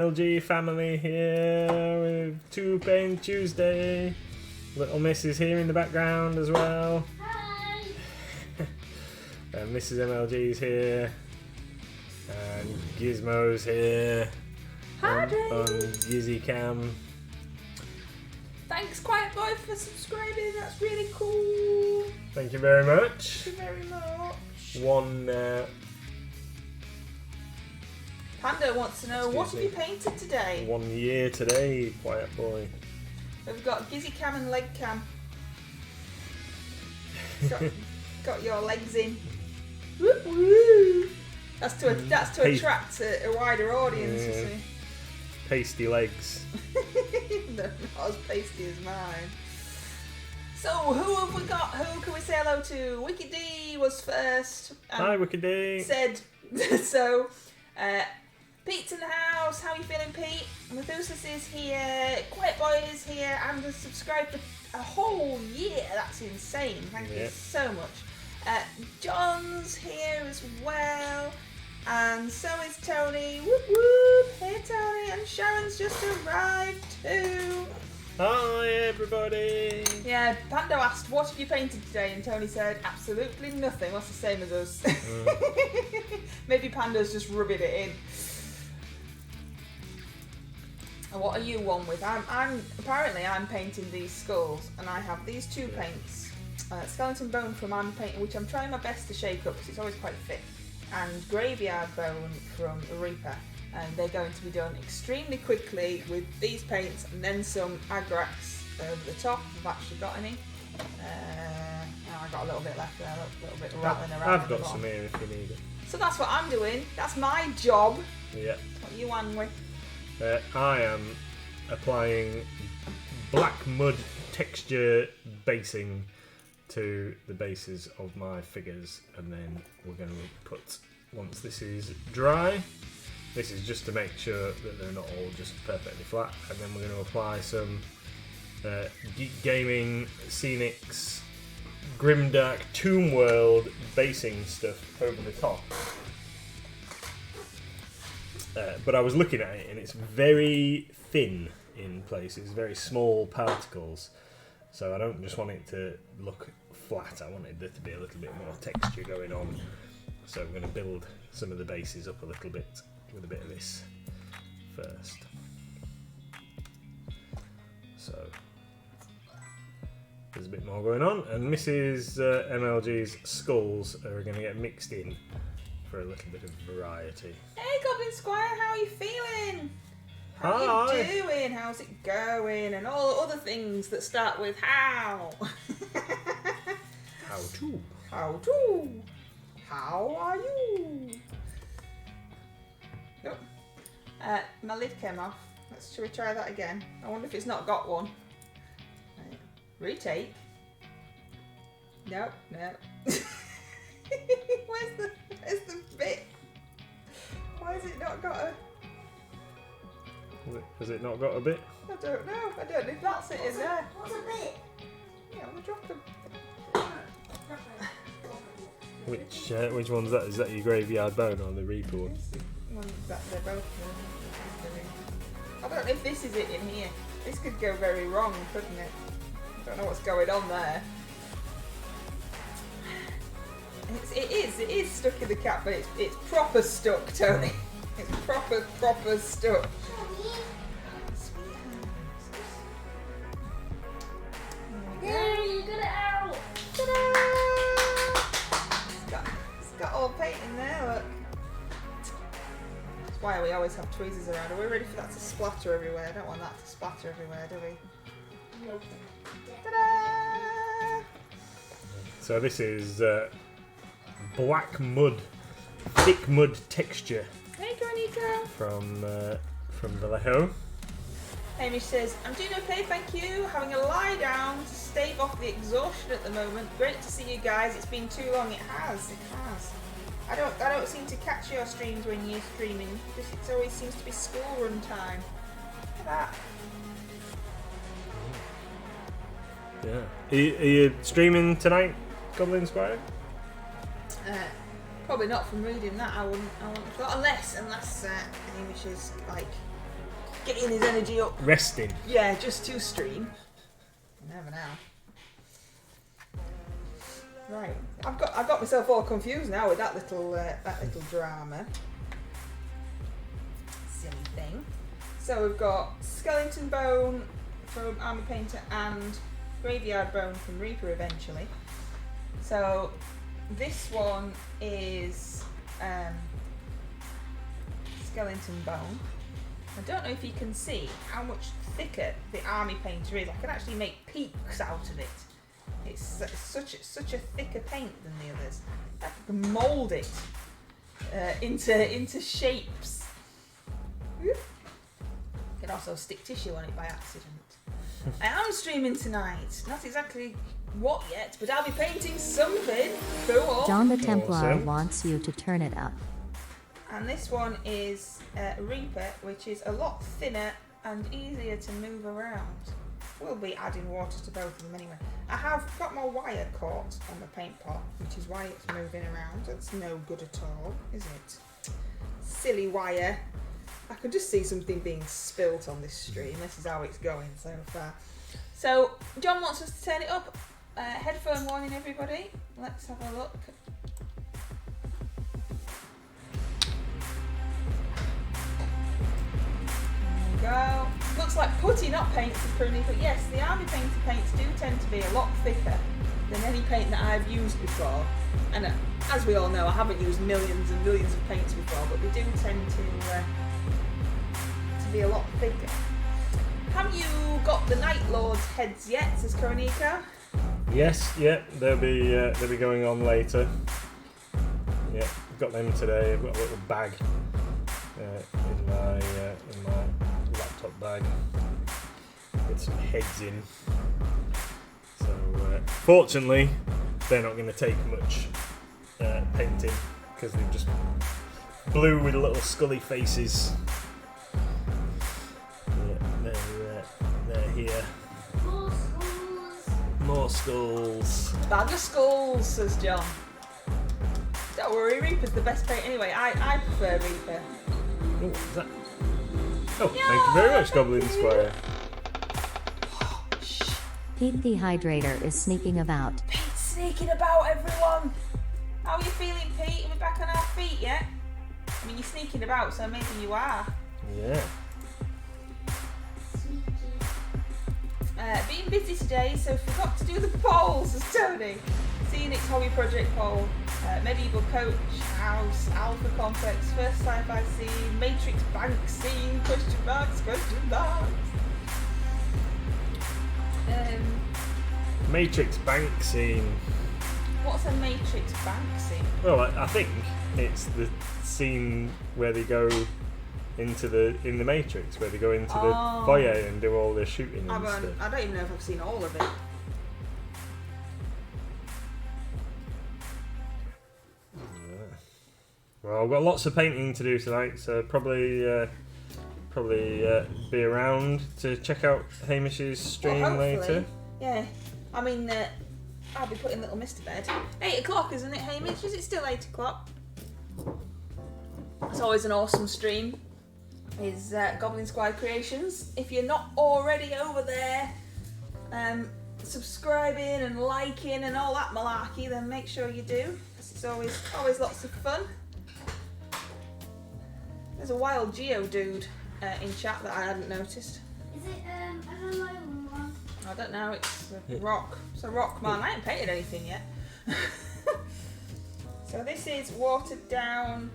LG family here with 2 Paint Tuesday. Little Miss is here in the background as well. Hi! And Mrs MLG is here. And Gizmo's here. Hi, on Gizzy Cam. Thanks, Quiet Boy, for subscribing. That's really cool. Thank you very much. Thank you very much. Panda wants to know, what have you painted today? 1 year today, Quiet Boy. We've got Gizzy Cam and Leg Cam. Got your legs in. Woo woo! That's to attract a wider audience, you see. Pasty legs. No, not as pasty as mine. So, who have we got? Who can we say hello to? Wicked D was first. Hi, Wicked D. Said, so, Pete's in the house. How are you feeling, Pete? Methuselah is here. Quiet Boy is here. And has subscribed for a whole year. That's insane. Thank you so much. John's here as well. And so is Tony. Whoop whoop. Hey Tony. And Sharon's just arrived too. Hi everybody. Yeah, Pando asked, what have you painted today? And Tony said, absolutely nothing. That's the same as us. Maybe Pando's just rubbing it in. And what are you one with? Apparently I'm painting these skulls, and I have these 2 paints. Skeleton Bone from I'm painting, which I'm trying my best to shake up because it's always quite thick. And Graveyard Bone from Reaper, and they're going to be done extremely quickly with these paints and then some Agrax over the top. I've actually got any. I got a little bit left there, a little bit rattling around. I've got some here if you need it. So that's what I'm doing. That's my job. Yeah. What you on with? I am applying black mud texture basing to the bases of my figures, and then we're going to put, once this is dry, this is just to make sure that they're not all just perfectly flat, and then we're going to apply some Geek Gaming Scenics Grimdark Tomb World basing stuff over the top. But I was looking at it and it's very thin in places, very small particles. So I don't just want it to look flat, I wanted there to be a little bit more texture going on. So I'm going to build some of the bases up a little bit with a bit of this first. So there's a bit more going on, and Mrs MLG's skulls are going to get mixed in for a little bit of variety. Hey Goblin Squire, how are you feeling? How Hi. are you doing? How's it going? And all the other things that start with how. How to? How to? How are you? Nope. My lid came off. Should we try that again? I wonder if it's not got one. Right. Retake. Nope, no. Where's the bit? Why has it not got a... Has it not got a bit? I don't know. I don't know if that's it in there. What's a bit? Yeah, I'm gonna drop them. Which one's that? Is that your Graveyard Bone or the Reaper one? They're both. I don't know if this is it in here. This could go very wrong, couldn't it? I don't know what's going on there. It is stuck in the cap, but it's proper stuck, Tony. It's proper stuck. There, you got it out! Ta-da! It's got all paint in there, look. That's why we always have tweezers around. Are we ready for that to splatter everywhere? I don't want that to splatter everywhere, do we? Nope. Ta-da! So this is black mud, thick mud texture Hey, Granito! from Vallejo. Hamish says, I'm doing okay, thank you. Having a lie down to stave off the exhaustion at the moment. Great to see you guys. It's been too long. It has. I don't seem to catch your streams when you're streaming. It always seems to be school run time. Look at that. Yeah. Are you streaming tonight, Goblin Squire? Probably not from reading that. I wouldn't have thought unless Hamish is like getting his energy up. Resting. Yeah, just to stream. Never know. Right, I got myself all confused now with that little drama. Silly thing. So we've got Skeleton Bone from Army Painter and Graveyard Bone from Reaper eventually. So this one is Skeleton Bone. I don't know if you can see how much thicker the Army Painter is. I can actually make peaks out of it. It's such a thicker paint than the others. I can mould it into shapes. You can also stick tissue on it by accident. I am streaming tonight. Not exactly what yet, but I'll be painting something cool. John the Templar Awesome. wants you to turn it up. And this one is Reaper, which is a lot thinner and easier to move around. We'll be adding water to both of them anyway. I have got my wire caught on the paint pot, which is why it's moving around. That's no good at all, is it? Silly wire. I could just see something being spilt on this stream. This is how it's going so far. So, John wants us to turn it up. Headphone warning, everybody. Let's have a look. Go. Looks like putty, not paint for Pruny, but yes, the Army Painter paints do tend to be a lot thicker than any paint that I've used before. And as we all know, I haven't used millions and millions of paints before, but they do tend to be a lot thicker. Have you got the Nightlord's heads yet, says Koronika? Yes, yeah, they'll be going on later. Yeah, got them today. I've got a little bag in my laptop bag with some heads in. So fortunately, they're not going to take much painting because they're just blue with little scully faces. Yeah, they're here. More skulls. Bag of skulls, says John. Don't worry, Reaper's the best paint anyway. I prefer Reaper. Oh, is that? Oh, thank you very much, Goblin Squire. Pete the Hydrator is sneaking about. Pete's sneaking about, everyone. How are you feeling, Pete? Are we back on our feet yet? I mean, you're sneaking about, so maybe you are. Yeah. Being busy today, so forgot to do the polls, says Tony. Phoenix Hobby Project poll, Medieval Coach House, Alpha Complex, First Sci-Fi Scene, Matrix Bank Scene, question marks. Matrix Bank Scene. What's a Matrix Bank Scene? Well, I think it's the scene where they go into in the Matrix, where they go into the foyer and do all their shooting and stuff. I don't even know if I've seen all of it. Well, I've got lots of painting to do tonight, so probably be around to check out Hamish's stream hopefully. later. Yeah, I mean, I'll be putting little Miss to bed. 8 o'clock, isn't it, Hamish? Is it still 8 o'clock? It's always an awesome stream. Is Goblin Squire Creations. If you're not already over there, subscribing and liking and all that malarkey, then make sure you do. It's always lots of fun. There's a wild Geo dude in chat that I hadn't noticed. Is it an alone one? I don't know, it's a rock. It's a rock man. I haven't painted anything yet. So this is watered down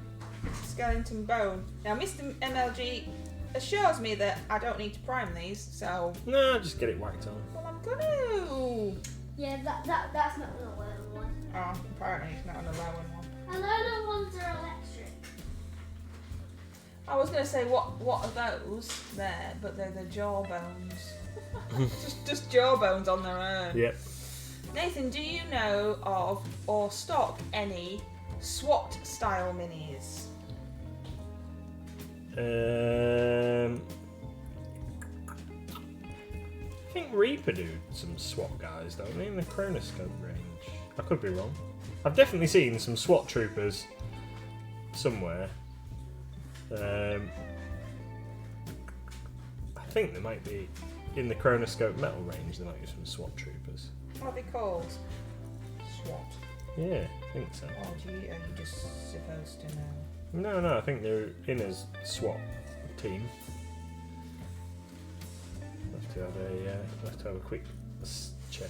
skeleton bone. Now Mr MLG assures me that I don't need to prime these, so... No, just get it whacked on. Well, I'm gonna... Yeah, that's not an alone one. Oh, apparently it's not an allowing one. Alone ones are electric. I was gonna say what are those there, but they're the jawbones. just jawbones on their own. Yep. Nathan, do you know of or stock any SWAT style minis? I think Reaper do some SWAT guys, don't they, in the Chronoscope range? I could be wrong. I've definitely seen some SWAT troopers somewhere. think there might be, in the Chronoscope metal range, there might be some SWAT troopers. What are they called? SWAT. Yeah, I think so. Oh, are you just supposed to know? No, I think they're in a SWAT team. Have to have a quick check.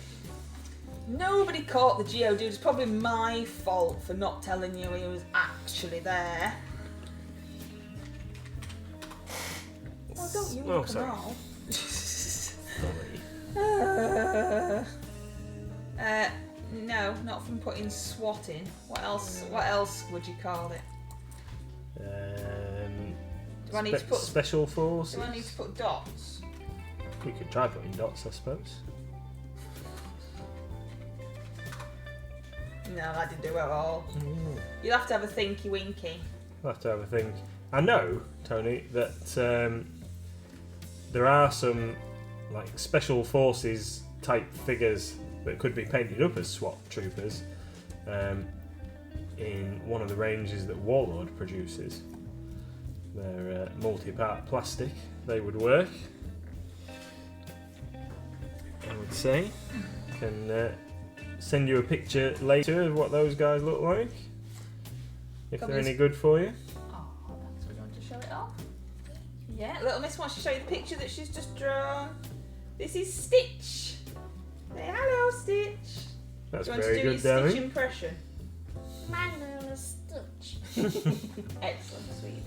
Nobody caught the Geodude. It's probably my fault for not telling you he was actually there. Well, don't you look sorry. No, not from putting SWAT in. What else would you call it? Do I need to put Special Forces? Do I need to put dots? We could try putting dots, I suppose. No, I didn't do it at all. You'll have to have a thinky winky. I'll have to have a think. I know, Tony, that there are some like Special Forces type figures that could be painted up as SWAT troopers in one of the ranges that Warlord produces. They're multi-part plastic. They would work, I would say. Can send you a picture later of what those guys look like, if they're any good for you. Oh, that's what you want to show it off. Yeah, little Miss wants to show you the picture that she's just drawn. This is Stitch. Say hello, Stitch. That's Do you want very to do good, your Danny. Stitch impression? My name is Stitch. Excellent, sweetie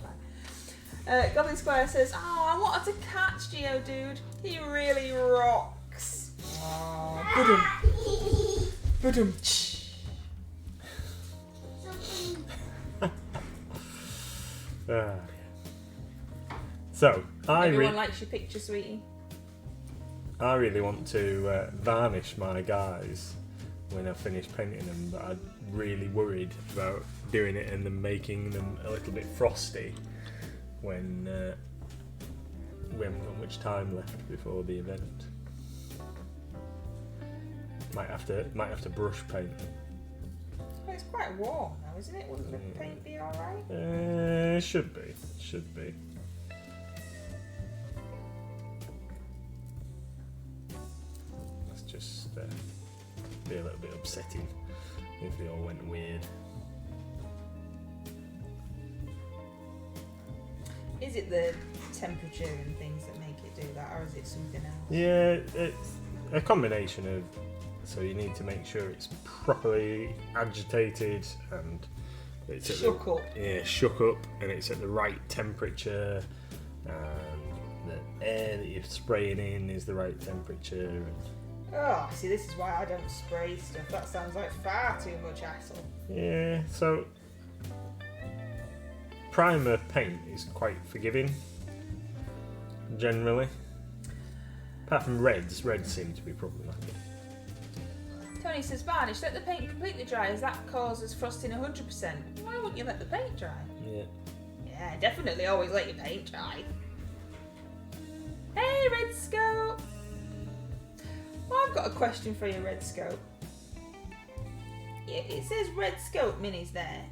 pie. Goblin Square says, "Oh, I wanted to catch Geodude. He really rocks." Oh, Budum. So Everyone likes your picture, sweetie. I really want to varnish my guys when I finish painting them, but I'm really worried about doing it and then making them a little bit frosty when we haven't got much time left before the event. Might have to brush paint them. Well, it's quite warm now, isn't it? Wouldn't the paint be alright? Should be. That's just be a little bit upsetting if they all went weird. Is it the temperature and things that make it do that, or is it something else? Yeah, it's a combination of. So you need to make sure it's properly agitated and it's Shook up. Yeah, shook up, and it's at the right temperature. And the air that you're spraying in is the right temperature. And Oh, see, this is why I don't spray stuff. That sounds like far too much hassle. yeah, so primer paint is quite forgiving generally. Apart from reds seem to be problematic. Tony says, varnish, let the paint completely dry as that causes frosting 100%. Why wouldn't you let the paint dry? Yeah. Yeah, definitely always let your paint dry. Hey, Red Scope! Well, I've got a question for you, Red Scope. Yeah, it says Red Scope Minis there.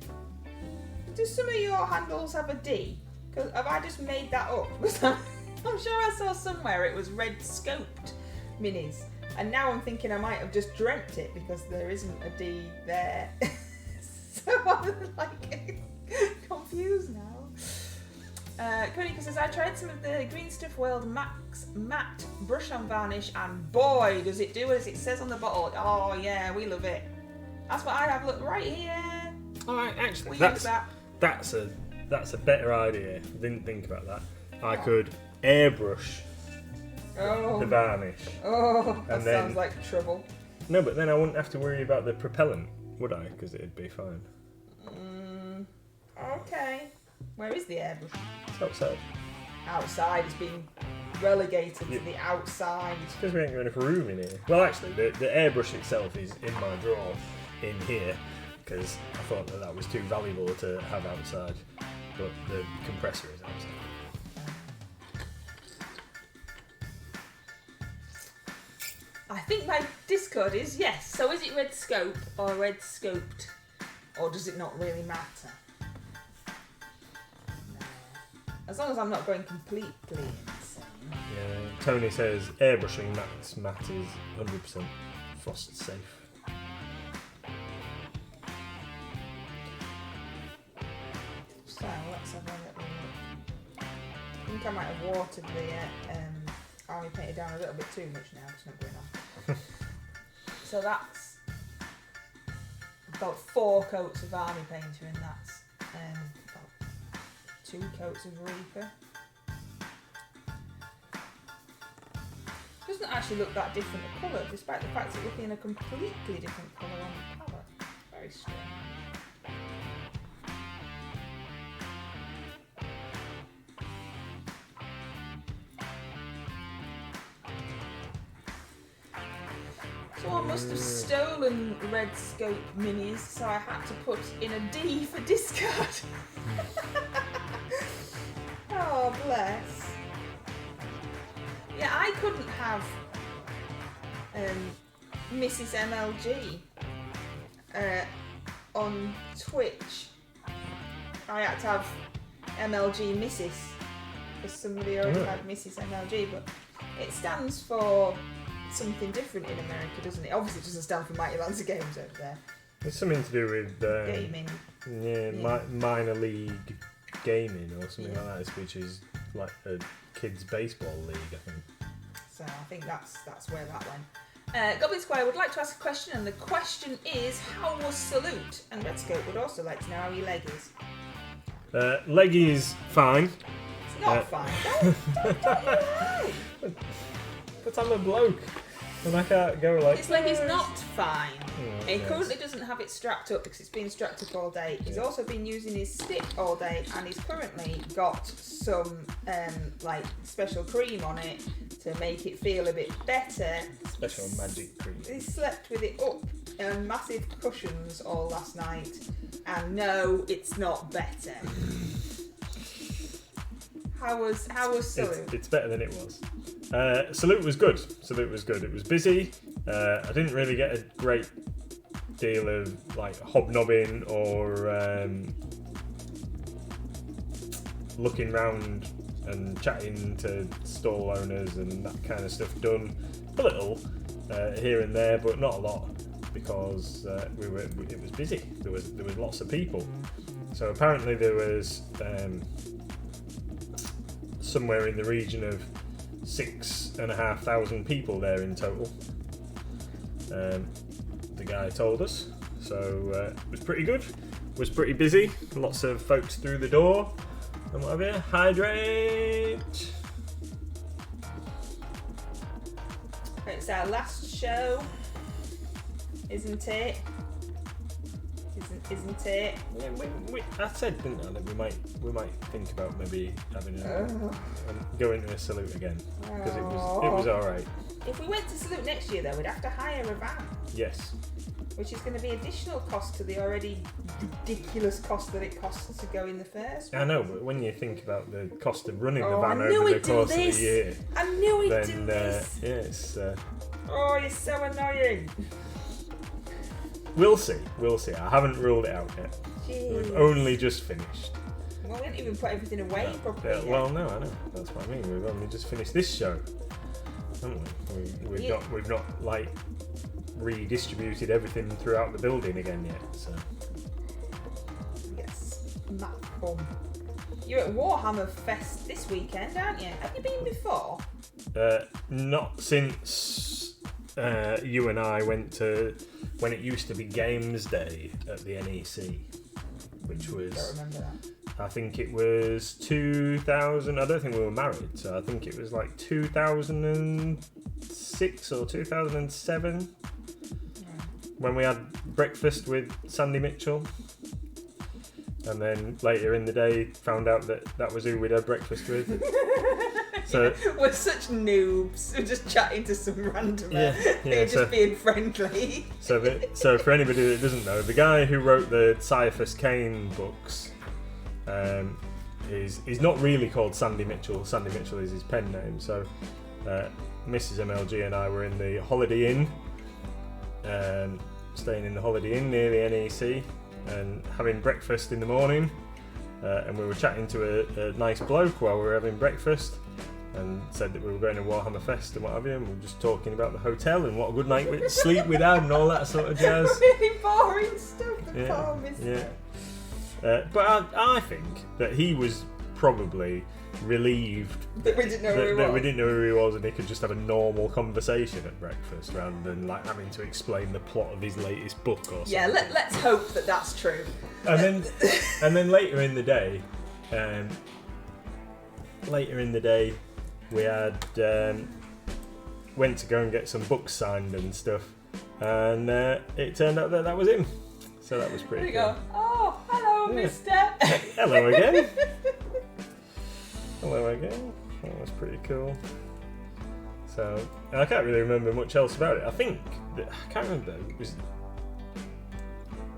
Do some of your handles have a D? Because have I just made that up? I'm sure I saw somewhere it was Red Scoped Minis. And now I'm thinking I might have just dreamt it because there isn't a D there. So I'm like confused now. Konika says, I tried some of the Green Stuff World Max Matte Brush On Varnish and boy does it do as it says on the bottle. Oh yeah, we love it. That's what I have, look right here. Alright, actually, We use that. that's a better idea. I didn't think about that. I could airbrush Oh, the varnish. oh, that And then- sounds like trouble. No, but then I wouldn't have to worry about the propellant, would I? Because it'd be fine. Okay. Where is the airbrush? It's outside. Outside. It's been relegated Yeah. to the outside. It's because we ain't got enough room in here. Well, actually, the airbrush itself is in my drawer in here because I thought that was too valuable to have outside. But the compressor is outside. I think my Discord is yes. So is it Red Scope or Red Scoped? Or does it not really matter? No. As long as I'm not going completely insane. Yeah. Tony says airbrushing Matt's mat is 100% frost safe. So let's have a little look. I think I might have watered the army painter down a little bit too much now. It's not going on. So that's about 4 coats of army painter, and that's about 2 coats of reaper. Doesn't actually look that different a colour, despite the fact it's looking a completely different colour on the palette. Very strange. Someone must have stolen Red Scope minis, so I had to put in a D for discard. Oh, bless. Yeah, I couldn't have Mrs MLG on Twitch. I had to have MLG Mrs. because somebody already had Mrs MLG, but it stands for something different in America, doesn't it? Obviously, it doesn't stand for Mighty Lancer Games over there. It's something to do with gaming. Yeah. Minor league gaming or something like that, which is like a kids' baseball league, I think. So I think that's where that went. Goblin Squire would like to ask a question, and the question is, how was Salute? And Red Scope would also like to know how your leg is. Leg is fine. It's not fine. Don't lie. But I'm a bloke, and I can't go like. His leg is not fine. Oh, He yes. currently doesn't have it strapped up because it's been strapped up all day. He's also been using his stick all day, and he's currently got some like special cream on it to make it feel a bit better. Special magic cream. He slept with it up on massive cushions all last night, and no, it's not better. How was Salute? It's better than it was. Salute was good. It was busy. I didn't really get a great deal of like hobnobbing or looking round and chatting to stall owners and that kind of stuff done. A little here and there, but not a lot because it was busy. There was lots of people. So apparently there was somewhere in the region of 6,500 people there in total. The guy told us. So it was pretty good. Was pretty busy. Lots of folks through the door. And what have you? Hydrate. It's our last show, isn't it? Isn't it? Yeah, I said, didn't I, that we might think about maybe having go into a Salute again because it was all right. If we went to Salute next year, though, we'd have to hire a van. Yes. Which is going to be additional cost to the already ridiculous cost that it costs to go in the first. I know, but when you think about the cost of running the I van knew over the he'd do course of the this. year, I knew he'd then do this. yes, Oh, you're so annoying. we'll see. I haven't ruled it out yet. Jeez. We've only just finished. Well, we didn't even put everything away properly. Yeah, well, no, I know. That's what I mean. We've only just finished this show, haven't we? We've not like redistributed everything throughout the building again yet. So Yes, Matt Bum. You're at Warhammer Fest this weekend, aren't you? Have you been before? not since you and I went to when it used to be Games Day at the NEC, which was. Don't remember that. I think it was 2000. I don't think we were married, so I think it was like 2006 or 2007 when we had breakfast with Sandy Mitchell. And then later in the day, found out that was who we'd had breakfast with. So we're such noobs. We're just chatting to some randomer. They're just being friendly. So for anybody that doesn't know, the guy who wrote the Caiaphas Cain books is not really called Sandy Mitchell. Sandy Mitchell is his pen name. So Mrs MLG and I were in the Holiday Inn, staying in the Holiday Inn near the NEC, and having breakfast in the morning. And we were chatting to a nice bloke while we were having breakfast. and said that we were going to Warhammer Fest and what have you, and we were just talking about the hotel and what a good night we'd sleep we'd had and all that sort of jazz. Really boring stuff. Poor Mr. But I think that he was probably relieved That we didn't know who he was and he could just have a normal conversation at breakfast rather than like having to explain the plot of his latest book or something. Yeah, let's hope that that's true. And then later in the day, we had went to go and get some books signed and stuff, and it turned out that was him. So that was pretty cool. There you go. Oh, hello, Mister. Hello again. Hello again. That was pretty cool. So I can't really remember much else about it. I think I can't remember. It was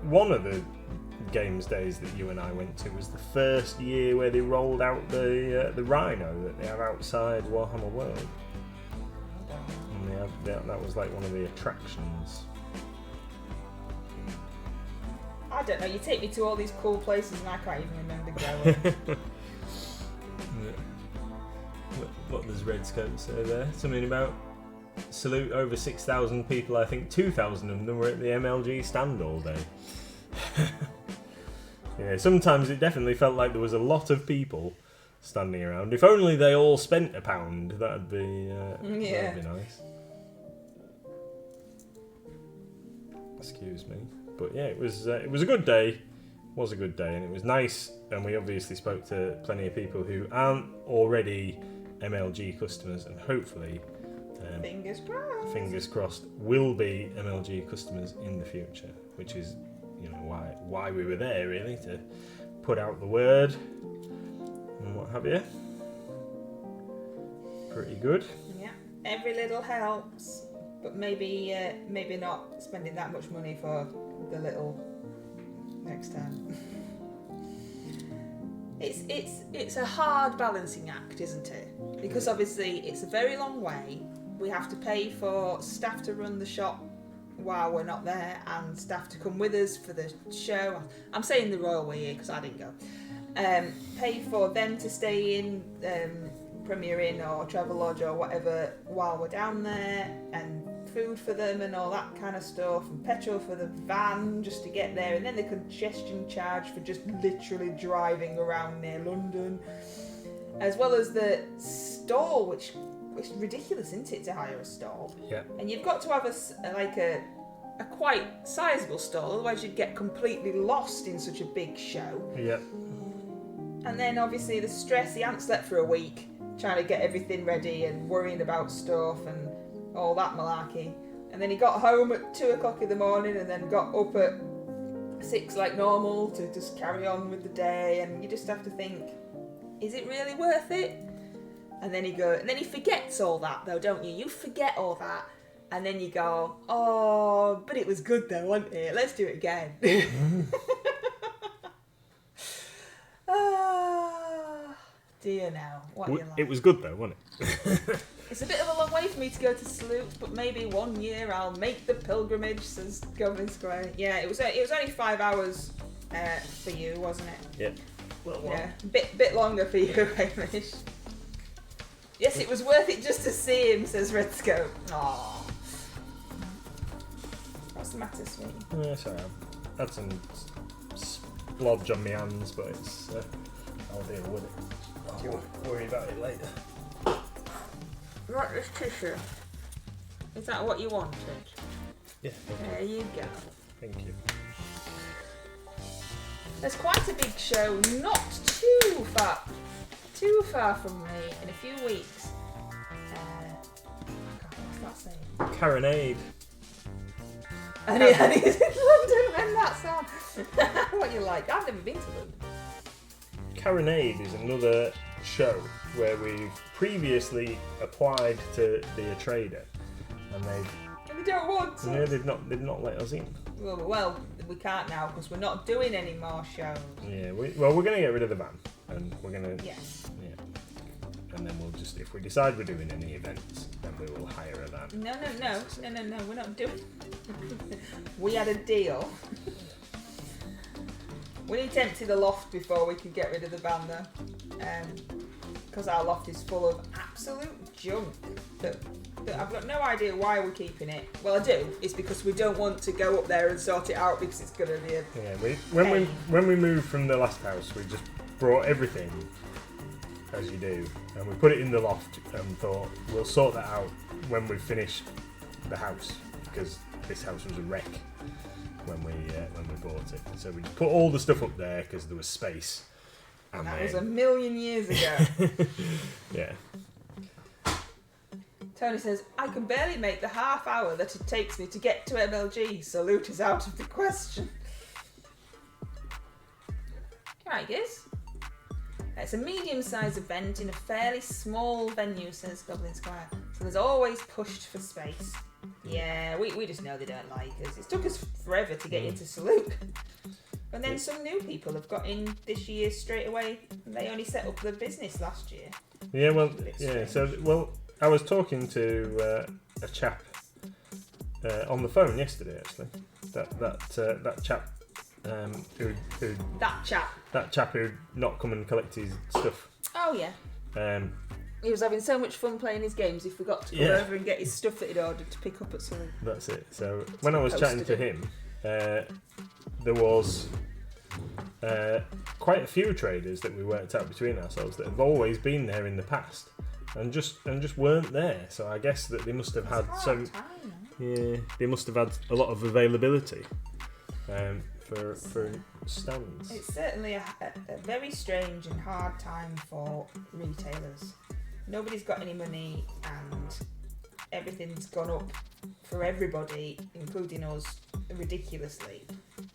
one of the games days that you and I went to was the first year where they rolled out the Rhino that they have outside Warhammer World. And that was like one of the attractions. I don't know. You take me to all these cool places and I can't even remember going. What does Red Scope say there? Something about salute over 6,000 people. I think 2,000 of them were at the MLG stand all day. Yeah, sometimes it definitely felt like there was a lot of people standing around. If only they all spent £1, that'd be nice. Excuse me, but yeah, it was a good day. Was a good day, and it was nice. And we obviously spoke to plenty of people who aren't already MLG customers, and hopefully, fingers crossed, will be MLG customers in the future, which is, why we were there really, to put out the word and what have you. Pretty good. Yeah, every little helps, but maybe not spending that much money for the little next time. It's a hard balancing act, isn't it? Because obviously it's a very long way. We have to pay for staff to run the shop while we're not there, and staff to come with us for the show. I'm saying the royal way here because I didn't go. Pay for them to stay in Premier Inn or Travelodge or whatever while we're down there, and food for them and all that kind of stuff, and petrol for the van just to get there, and then the congestion charge for just literally driving around near London, as well as the stall, which is ridiculous, isn't it, to hire a stall? Yeah. And you've got to have a quite sizable stall, otherwise you'd get completely lost in such a big show. Yeah. And then obviously the stress, he hadn't slept for a week trying to get everything ready and worrying about stuff and all that malarkey. And then he got home at 2 o'clock in the morning and then got up at 6 like normal to just carry on with the day, and you just have to think, is it really worth it? And then he forgets all that though, don't you? You forget all that, and then you go, oh, but it was good though, wasn't it? Let's do it again. Dear now, what you like? It was good though, wasn't it? It's a bit of a long way for me to go to Salute, but maybe one year I'll make the pilgrimage, says Govan Square. Yeah, it was only 5 hours for you, wasn't it? Yeah. Well, yeah, bit longer for you, Hamish. Yes, it was worth it just to see him, says Red Scope. Aww. What's the matter, sweetie? Yeah, sorry, I've had some splodge on my hands, but it's I'll deal with it. I'll worry about it later. Right, this tissue. Is that what you wanted? Yeah. There you go. Thank you. There's quite a big show, not too far from me, in a few weeks. What's that saying? Caronade. And he's in London when that's on. What you like? I've never been to London. Caronade is another show where we've previously applied to be a trader, and they don't want to. No, they've not let us in. Well, we can't now because we're not doing any more shows. Yeah, we're going to get rid of the van, and we're going to. Yes. Yeah. And then we'll just, if we decide we're doing any events, then we will hire a van. No, we're not doing. We had a deal. We need to empty the loft before we can get rid of the van, though. because our loft is full of absolute junk that I've got no idea why we're keeping it. Well, I do. It's because we don't want to go up there and sort it out because it's going to be a when we moved from the last house, we just brought everything, as you do, and we put it in the loft and thought we'll sort that out when we finish the house, because this house was a wreck when we bought it. So we just put all the stuff up there because there was space. And that was a million years ago. Yeah. Tony says, I can barely make the half hour that it takes me to get to MLG. Salute is out of the question. Right, Giz. It's a medium-sized event in a fairly small venue, says Goblin Squire. So there's always pushed for space. Yeah, we just know they don't like us. It took us forever to get into Salute. And then some new people have got in this year straight away. And they only set up the business last year. Yeah, well, yeah. So, I was talking to a chap on the phone yesterday. Actually, that chap who that chap who'd not come and collect his stuff. Oh yeah. He was having so much fun playing his games, he forgot to come over and get his stuff that he'd ordered to pick up at something. That's it. So when I was chatting to him, there was quite a few traders that we worked out between ourselves that have always been there in the past and just weren't there. So I guess that they must have had some. Yeah, they must have had a lot of availability for stands. It's certainly a very strange and hard time for retailers. Nobody's got any money and everything's gone up for everybody, including us, ridiculously.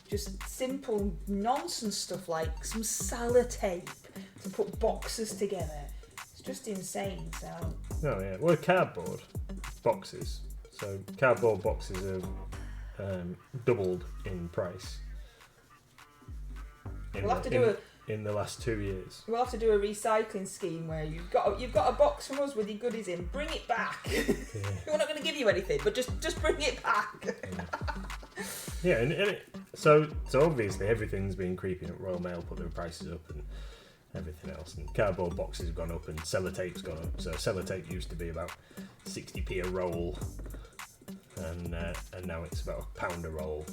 Just simple nonsense stuff like some sellotape to put boxes together. It's just insane. So. Oh yeah, well, cardboard boxes. So cardboard boxes have doubled in price. We'll have to do in the last 2 years. We'll have to do a recycling scheme where you've got a box from us with your goodies in. Bring it back. Yeah. We're not going to give you anything, but just bring it back. Yeah, and so obviously everything's been creeping up. Royal Mail put their prices up and everything else, and cardboard boxes have gone up and sellotape's gone up. So sellotape used to be about 60p a roll, and now it's about £1 a roll.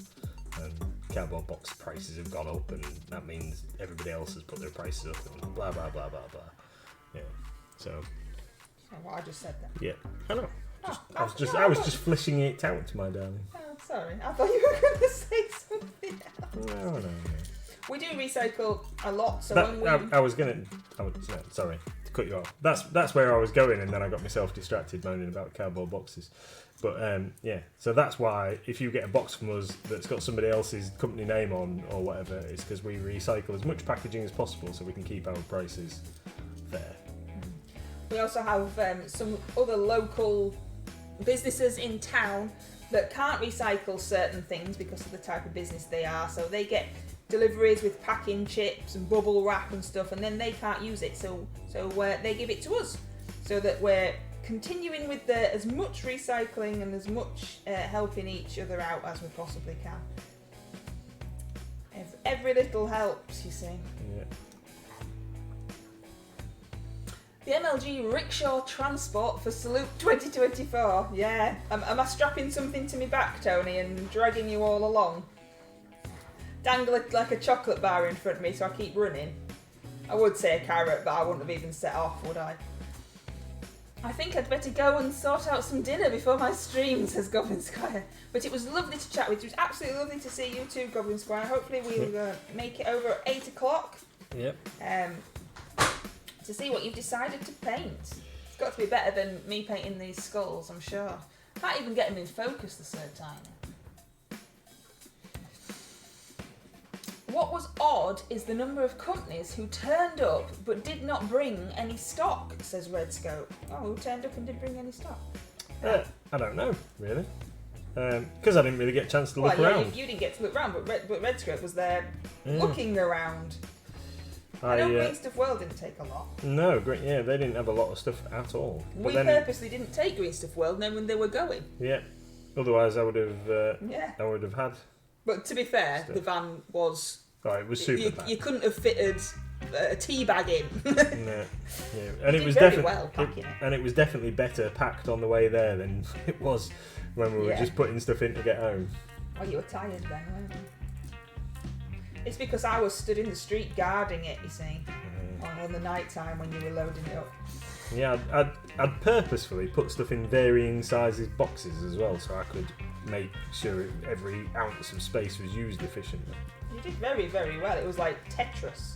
And cardboard box prices have gone up, and that means everybody else has put their prices up, and blah blah blah blah blah. Yeah. So. What I just said then. Yeah, I know. I was just fleshing it out, my darling. Oh, sorry. I thought you were going to say something else. No. We do recycle a lot, so sorry to cut you off. That's where I was going, and then I got myself distracted moaning about cardboard boxes. But yeah, so that's why if you get a box from us that's got somebody else's company name on or whatever, it's because we recycle as much packaging as possible so we can keep our prices fair. We also have some other local businesses in town that can't recycle certain things because of the type of business they are, so they get deliveries with packing chips and bubble wrap and stuff, and then they can't use it, so they give it to us, so that we're continuing with as much recycling and as much helping each other out as we possibly can. Every little helps, you see. Yeah. The MLG rickshaw transport for Salute 2024. Yeah. Am I strapping something to my back, Tony, and dragging you all along? Dangle like a chocolate bar in front of me so I keep running. I would say a carrot, but I wouldn't have even set off, would I? I think I'd better go and sort out some dinner before my stream, says Goblin Squire. But it was lovely to chat with you. It was absolutely lovely to see you too, Goblin Squire. Hopefully we'll make it over at 8 o'clock. Yep. To see what you've decided to paint. It's got to be better than me painting these skulls, I'm sure. Can't even get them in focus the third time. What was odd is the number of companies who turned up but did not bring any stock, says Red Scope. Oh, who turned up and didn't bring any stock? I don't know, really. Because I didn't really get a chance to look around. You didn't get to look around, but Red Scope was there looking around. I know Green Stuff World didn't take a lot. No, they didn't have a lot of stuff at all. We purposely didn't take Green Stuff World knowing they were going. Yeah, otherwise I would have had. But to be fair, the van was... Oh, it was super bad. You couldn't have fitted a tea bag in. No, yeah. And it was very definitely well packing it. and it was definitely better packed on the way there than it was when we were Yeah. just putting stuff in to get home. Oh, you were tired then, weren't you? It's because I was stood in the street guarding it, you see, on the night time when you were loading it up. Yeah, I'd purposefully put stuff in varying sizes boxes as well, so I could make sure every ounce of space was used efficiently. You did very, very well. It was like Tetris.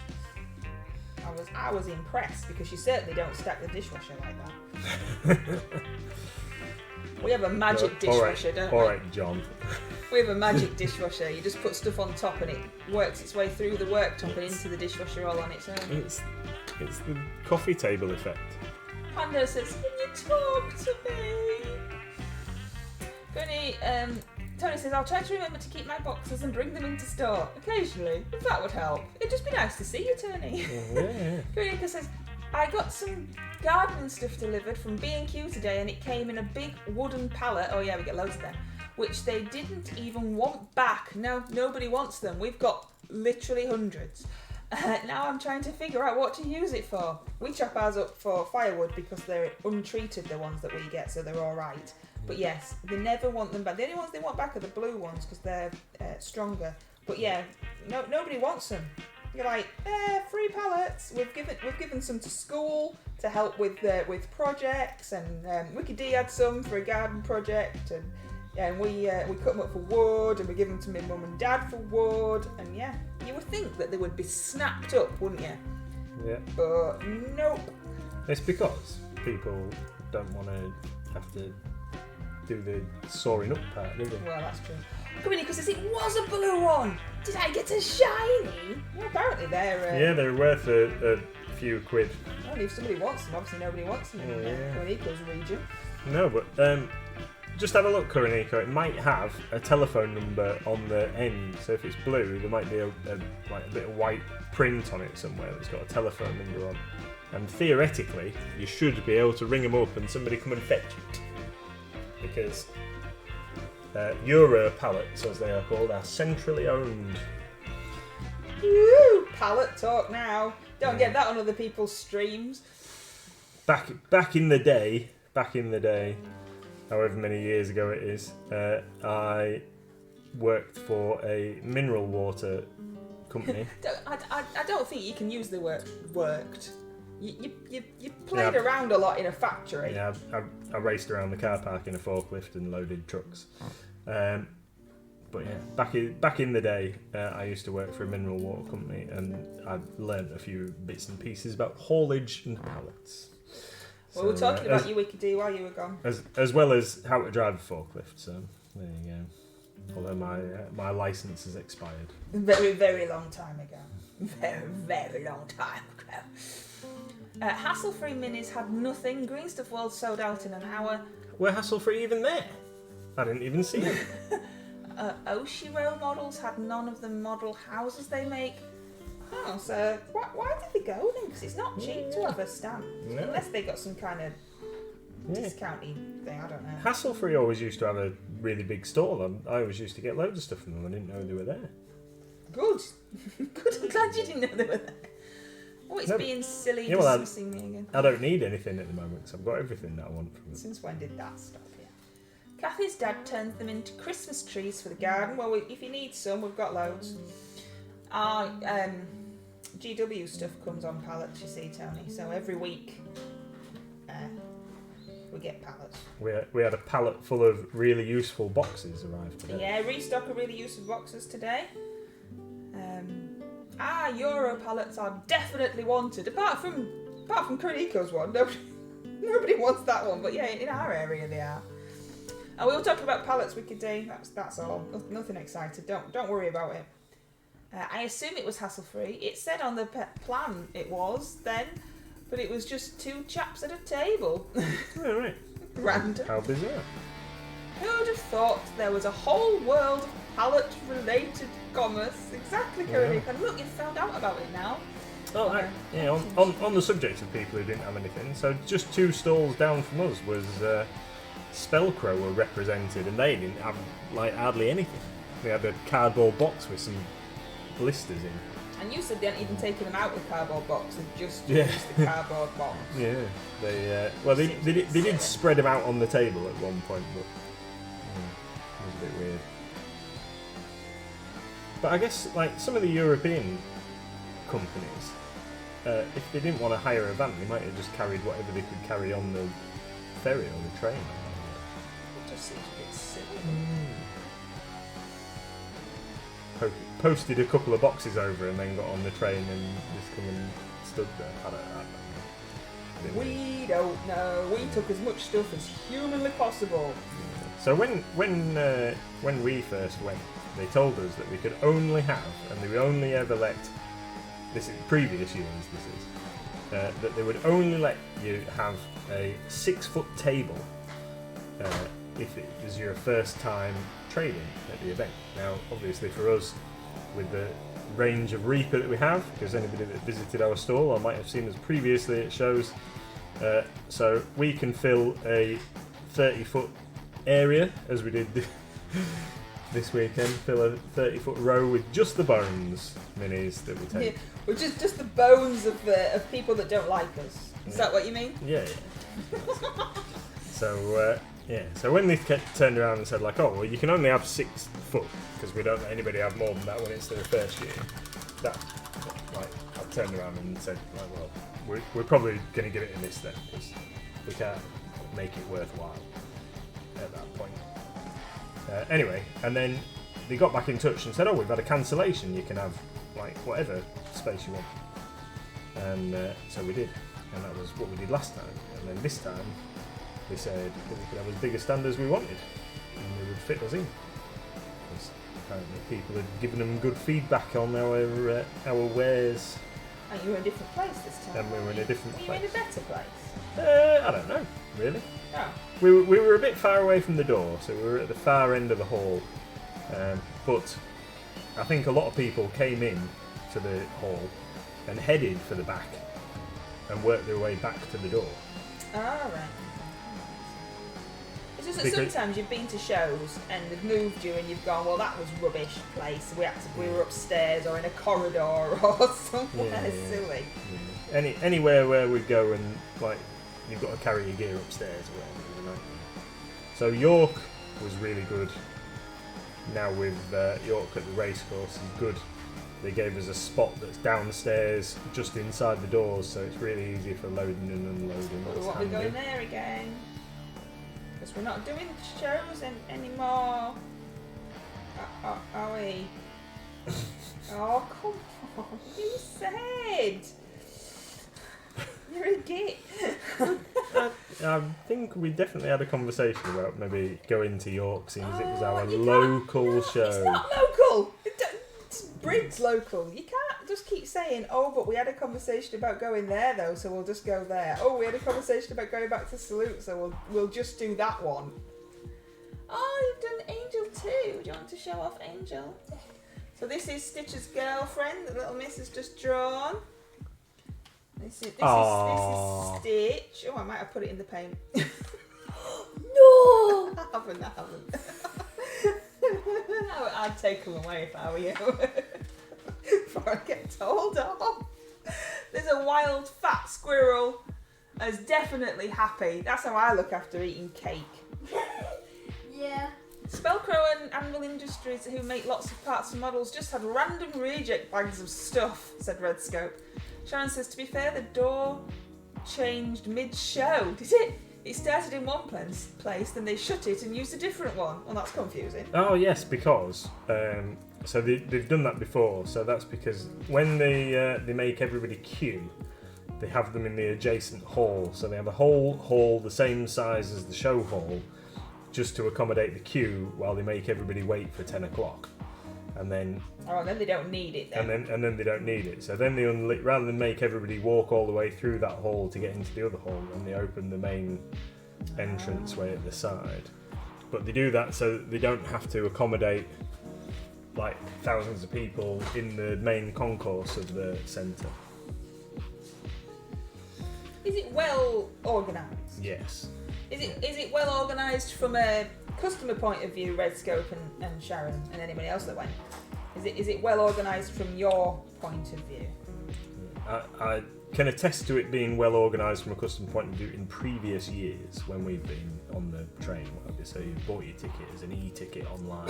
I was impressed because you certainly don't stack the dishwasher like that. We have a magic dishwasher, don't we? All right, John. We have a magic dishwasher. You just put stuff on top and it works its way through the worktop and into the dishwasher all on its own. It's the coffee table effect. Pando says, "Can you talk to me?" Granny, Tony says, "I'll try to remember to keep my boxes and bring them into store occasionally, if that would help. It'd just be nice to see you, Tony." Yeah. Granny says, "I got some gardening stuff delivered from B&Q today and it came in a big wooden pallet." Oh yeah, we get loads of them. Which they didn't even want back. No, nobody wants them. We've got literally hundreds. Now I'm trying to figure out what to use it for. We chop ours up for firewood because they're untreated, the ones that we get, so they're alright. But yes, they never want them back. The only ones they want back are the blue ones because they're stronger. But yeah, nobody wants them. You're like, free pallets. We've given some to school to help with projects, and Wiki D had some for a garden project, and we cut them up for wood, and we give them to my mum and dad for wood, and yeah, you would think that they would be snapped up, wouldn't you? Yeah. But nope. It's because people don't want to have to do the soaring up part, do they? Well, that's true. Come in, because it was a blue one. Did I get a shiny? Well, apparently they're. Yeah, they're worth a few quid. Well, if somebody wants them, obviously nobody wants them in Coronico's region. No, but just have a look, Coronico. It might have a telephone number on the end. So if it's blue, there might be a bit of white print on it somewhere that's got a telephone number on. And theoretically, you should be able to ring them up and somebody come and fetch it. Because Euro pallets, as they are called, are centrally owned. Woo! Pallet talk now. Don't get that on other people's streams. Back in the day, however many years ago it is, I worked for a mineral water company. I don't think you can use the word worked. You played around a lot in a factory. Yeah, I raced around the car park in a forklift and loaded trucks. But yeah, back in the day, I used to work for a mineral water company, and I learnt a few bits and pieces about haulage and pallets. Well, we were talking about you, Wiki D, while you were gone. As well as how to drive a forklift. So there you go. Although my license has expired. Very, very long time ago. Very, very long time ago. Hassle-free minis had nothing. Green Stuff World sold out in an hour. Were hassle-free even there? I didn't even see them. Oshiro models had none of the model houses they make. Oh, so why did they go then? Because it's not cheap to have a stamp. No. Unless they got some kind of discounty thing, I don't know. Hassle-free always used to have a really big stall. I always used to get loads of stuff from them. I didn't know they were there. Good. Good, I'm glad you didn't know they were there. Oh, it's being silly dismissing me again. I don't need anything at the moment because I've got everything that I want from it. Since when did that stop? Yeah. Kathy's dad turns them into Christmas trees for the garden. Well, if you need some, we've got loads. Our GW stuff comes on pallets, you see, Tony. So every week we get pallets. We had a pallet full of really useful boxes arrive today. Yeah, restock of really useful boxes today. Euro pallets are definitely wanted. Apart from Coronico's one, nobody wants that one. But yeah, in our area they are. And we were talking about pallets we could do. That's all. Nothing excited. Don't worry about it. I assume it was hassle-free. It said on the plan it was then, but it was just two chaps at a table. Oh, right. Random. How bizarre. Who would have thought there was a whole world of pallet-related commerce? Exactly, Cody. And look, you've found out about it now. Oh, on the subject of people who didn't have anything, so just 2 stalls down from us was Spellcrow were represented, and they didn't have hardly anything. They had a cardboard box with some blisters in. And you said they hadn't even taken them out of the cardboard box, they just Yeah. used the cardboard box. Yeah, they did spread them out on the table at one point, but it was a bit weird. But I guess like some of the European companies, if they didn't want to hire a van, they might have just carried whatever they could carry on the ferry or the train. It just seems a bit silly. Posted a couple of boxes over and then got on the train and just come and stood there. I don't know. We don't know. We took as much stuff as humanly possible. So when we first went, they told us that we could only have, and they would only ever let, this is previous years, that they would only let you have a 6-foot table if it was your first time trading at the event. Now, obviously for us, with the range of Reaper that we have, because anybody that visited our stall or might have seen us previously at shows, so we can fill a 30-foot area, as we did this weekend, fill a 30-foot row with just the bones minis that we take. Yeah, which is just the bones of people that don't like us. Is that what you mean? Yeah. So when they turned around and said like, oh, well, you can only have 6 foot because we don't let anybody have more than that when it's their first year. That, like, I turned around and said, like, well, we're probably going to give it in this then because we can't make it worthwhile at that point. Anyway, and then they got back in touch and said, oh, we've had a cancellation. You can have like whatever space you want. And so we did, and that was what we did last time. And then this time, they said that we could have as big a stand as we wanted, and they would fit us in. Because apparently people had given them good feedback on our wares. And you were in a different place this time. And we were in a different place. place. Were you in a better place? I don't know, really. Oh. We were a bit far away from the door, so we were at the far end of the hall. But I think a lot of people came in to the hall and headed for the back and worked their way back to the door. Oh, right. It's just that sometimes you've been to shows and they've moved you and you've gone, well, that was rubbish place. We were upstairs or in a corridor or somewhere silly. Yeah. Anywhere where we go and like you've got to carry your gear upstairs or whatever, you know. So York was really good. Now with York at the racecourse is good. They gave us a spot that's downstairs, just inside the doors, so it's really easy for loading and unloading. We won't be going there again. Because we're not doing shows anymore. Are we? Oh, come on. You said. You're a git. I think we definitely had a conversation about maybe going to York, seeing as it was our local show. It's not local. It's Briggs local. You can't just keep saying, oh, but we had a conversation about going there though, so we'll just go there. Oh, we had a conversation about going back to Salute, so we'll just do that one. Oh, you've done Angel too. Do you want to show off Angel? So this is Stitch's girlfriend that little miss has just drawn. This is Stitch. Oh, I might have put it in the paint. No! I haven't. I'd take them away if I were you. Before I get told off. There's a wild fat squirrel that's definitely happy. That's how I look after eating cake. Yeah. Spellcrow and Anvil Industries, who make lots of parts and models, just had random reject bags of stuff, said Redscope. Sharon says, to be fair, the door changed mid-show. Did it? It started in one place, then they shut it and used a different one. Well, that's confusing. Oh yes, because so they've done that before. So that's because when they make everybody queue, they have them in the adjacent hall. So they have a whole hall the same size as the show hall, just to accommodate the queue while they make everybody wait for 10 o'clock. And then they don't need it then. And then they don't need it. So then they rather than make everybody walk all the way through that hall to get into the other hall, then they open the main entrance way at the side. But they do that so that they don't have to accommodate like thousands of people in the main concourse of the centre. Is it well organised? Yes. Is it well organised from a customer point of view, Redscope and Sharon and anybody else that went? Is Is it well organised from your point of view? I can attest to it being well organised from a custom point of view in previous years when we've been on the train. So you bought your ticket as an e-ticket online,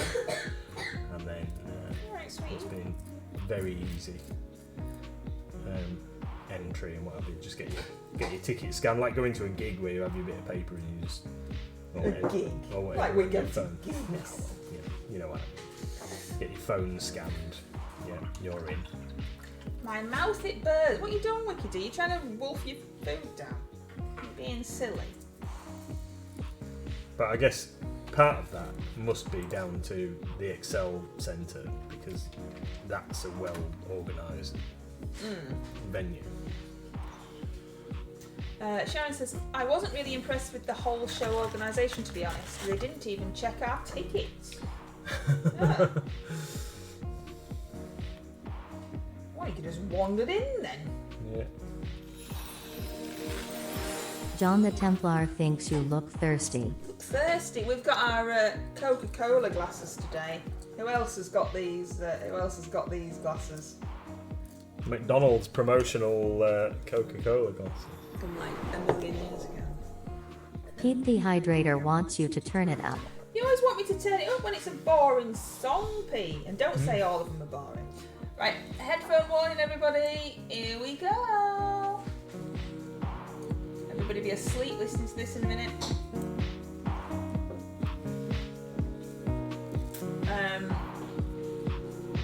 and then Right, sweet. it's been very easy entry and whatever. You just get your ticket scanned, like going to a gig where you have your bit of paper and you just Gig. or whatever, Like we on go your to phone. gigs. Yeah, you know what? Get your phone scanned. Yeah, you're in. My mouth, it burns. What are you doing, Wickedy? You trying to wolf your food down? You're being silly. But I guess part of that must be down to the Excel Centre because that's a well organised venue. Sharon says, I wasn't really impressed with the whole show organisation, to be honest. They didn't even check our tickets. Yeah. Well, you could just wandered in then. Yeah. John the Templar thinks you look thirsty. Look thirsty. We've got our Coca-Cola glasses today. Who else has got these? Who else has got these glasses? McDonald's promotional Coca-Cola glasses. From like a million years ago. Pete the Hydrator wants you to turn it up. You always want me to turn it up when it's a boring song, Pete. And don't say all of them are boring. Right, headphone warning, everybody. Here we go. Everybody be asleep listening to this in a minute.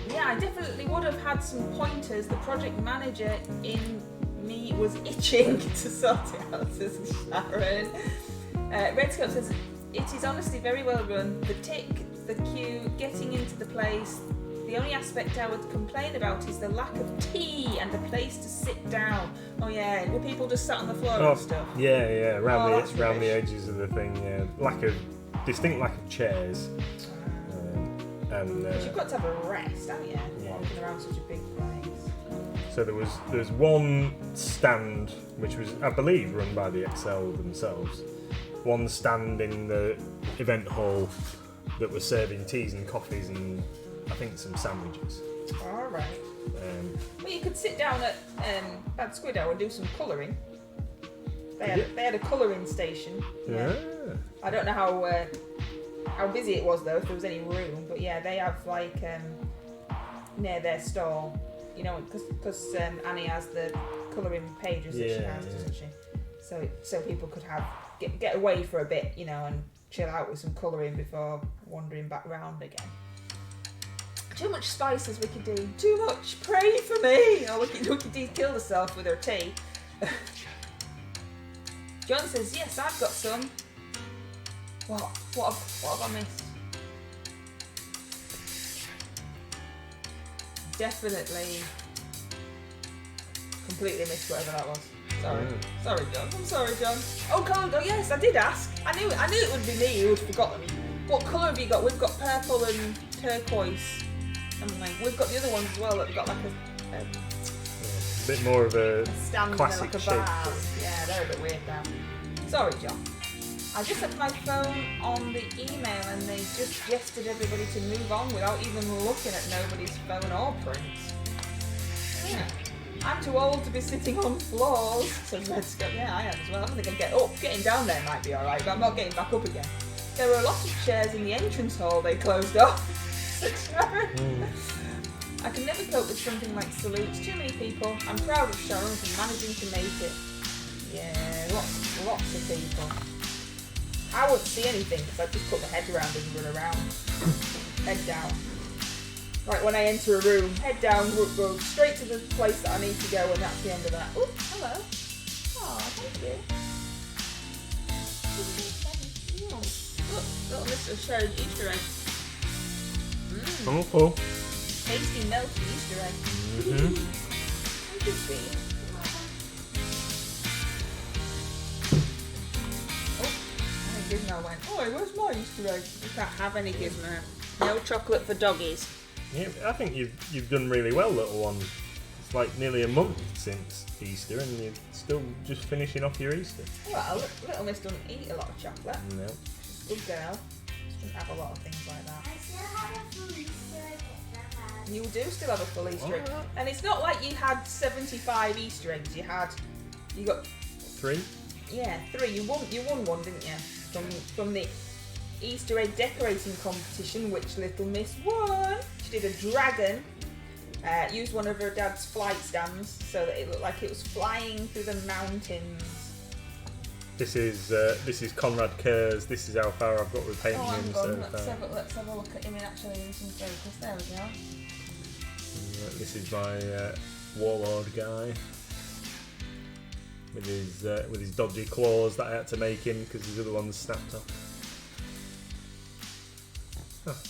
Yeah, I definitely would have had some pointers. The project manager in me was itching to sort it out, says Sharon. Red Scope says, it is honestly very well run. The tick, the queue, getting into the place. The only aspect I would complain about is the lack of tea and a place to sit down. Oh yeah, were people just sat on the floor and stuff? Yeah, around that's the rubbish. edges of the thing. Yeah, distinct lack of chairs. And Because you've got to have a rest, haven't you? Yeah. Walking around such a big place. so there was one stand which was, I believe, run by the Excel themselves. One stand in the event hall that was serving teas and coffees and I think some sandwiches. Alright. Well, you could sit down at Squiddo and do some colouring. They had a colouring station. Yeah. I don't know how busy it was though, if there was any room, but yeah, they have like near their stall, you know, because Annie has the colouring pages that she has, doesn't she? So people could get away for a bit, you know, and chill out with some colouring before wandering back round again. Too much spices, Wicked D. Too much. Pray for me. Oh, Wicked D's killed herself with her tea. John says, yes, I've got some. What have I missed? Definitely completely missed whatever that was. Sorry. Sorry, John. I'm sorry, John. Oh, colour. Oh, yes, I did ask. I knew it would be me who had forgotten. What colour have you got? We've got purple and turquoise. And like, we've got the other ones as well that have got like A bit more of a stand classic like a shape. vase. Yeah, they're a bit weird now. Sorry, John. I just had my phone on the email and they just suggested everybody to move on without even looking at nobody's phone or print. Yeah. I'm too old to be sitting on floors, says Red Scope. Yeah, I am as well. I don't think I get up. Getting down there might be alright, but I'm not getting back up again. There were a lot of chairs in the entrance hall they closed off, said Sharon. I can never cope with something like salutes. Too many people. I'm proud of Sharon for managing to make it. Yeah, lots of people. I wouldn't see anything because I'd just put my head around and run around. Head down. Right, when I enter a room, head down, go straight to the place that I need to go, and that's the end of that. Oh, hello. Oh, thank you. Look, little Mr. Sharon Easter egg. Oh. Tasty, melty Easter egg. Thank you, sweetie. Gizmo went, oh, where's my Easter egg? You can't have any Gizmo. No chocolate for doggies. Yeah, I think you've done really well, little one. It's like nearly a month since Easter, and you're still just finishing off your Easter. Well, Little Miss doesn't eat a lot of chocolate. No. She's a good girl. She doesn't have a lot of things like that. I still have a full Easter egg at You do still have a full Easter egg. What? And it's not like you had 75 Easter eggs. You got 3? Yeah, 3. You won one, didn't you? From the Easter egg decorating competition, which Little Miss won. She did a dragon. Used one of her dad's flight stands so that it looked like it was flying through the mountains. This is Conrad Kerr's. This is how far I've got with painting him. Let's have a look at him actually in some focus. There we go. This is my warlord guy with his dodgy claws that I had to make him because his other ones snapped off.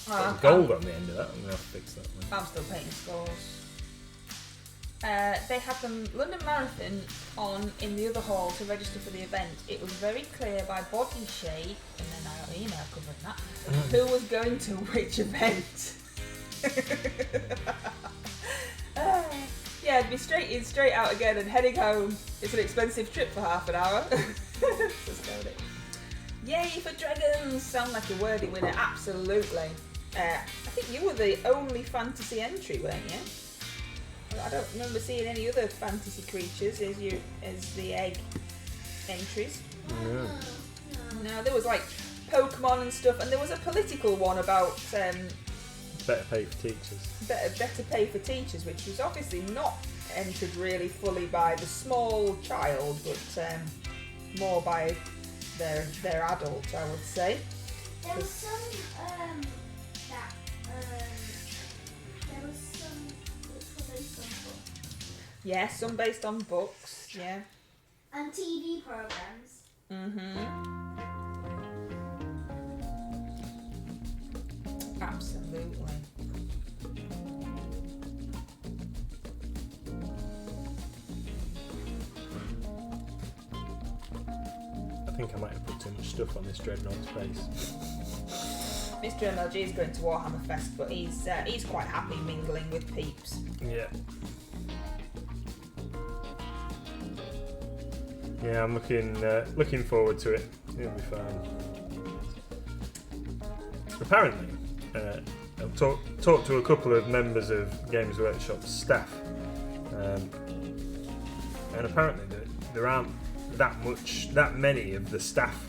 Got gold on the end of that. I'm gonna have to fix that one. I'm still painting scores. They had the London Marathon on in the other hall to register for the event. It was very clear by body shape, and then I got an email covering that, who was going to which event. Yeah, I'd be straight in, straight out again, and heading home. It's an expensive trip for half an hour. Just got it. Yay for dragons! Sound like a worthy winner, absolutely. I think you were the only fantasy entry, weren't you? I don't remember seeing any other fantasy creatures as the egg entries. Yeah. No, there was like Pokemon and stuff, and there was a political one about Better pay for teachers. better pay for teachers, which was obviously not entered really fully by the small child, but more by their adult, I would say. There was some there was some which were based on books. Yeah, some based on books. Yeah. And TV programs. Absolutely. I think I might have put too much stuff on this Dreadnought's face. Mr MLG is going to Warhammer Fest, but he's quite happy mingling with peeps. Yeah. Yeah, I'm looking forward to it. It'll be fine. Apparently, I've talked to a couple of members of Games Workshop's staff, and apparently there aren't that many of the staff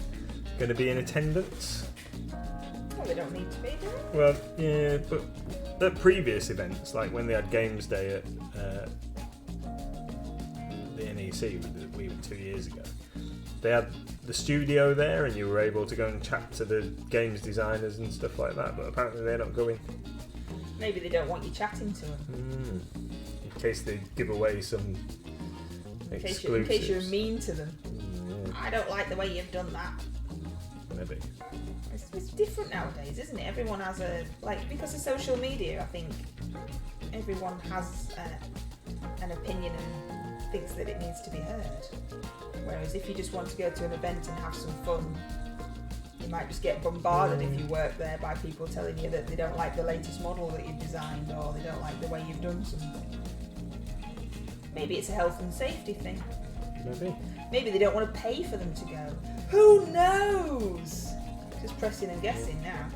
going to be in attendance. Well, they don't need to be, do they? Well, yeah, but at previous events, like when they had Games Day at the NEC, we were 2 years ago, they had the studio there and you were able to go and chat to the games designers and stuff like that, but apparently they're not going. Maybe they don't want you chatting to them. In case they give away some exclusives. In case you're mean to them. Yeah, I don't like the way you've done that. maybe. It's different nowadays, isn't it? Everyone has because of social media, I think everyone has an opinion and thinks that it needs to be heard. Whereas if you just want to go to an event and have some fun, you might just get bombarded if you work there by people telling you that they don't like the latest model that you've designed or they don't like the way you've done something. Maybe it's a health and safety thing. Maybe they don't want to pay for them to go. Who knows? Just pressing and guessing now.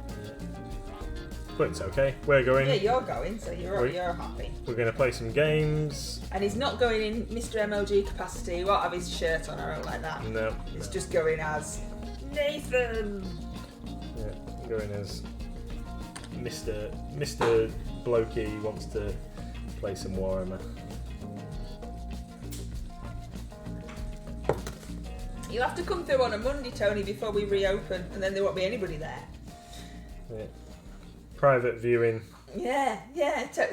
But it's okay. We're going. Yeah, you're going, so you're happy. We're going to play some games. And he's not going in Mr MLG capacity. He won't have his shirt on or anything like that. No. It's just going as Nathan. Yeah, going as Mr. Blokey wants to play some Warhammer. You'll have to come through on a Monday, Tony, before we reopen, and then there won't be anybody there. Yeah. Private viewing. Yeah.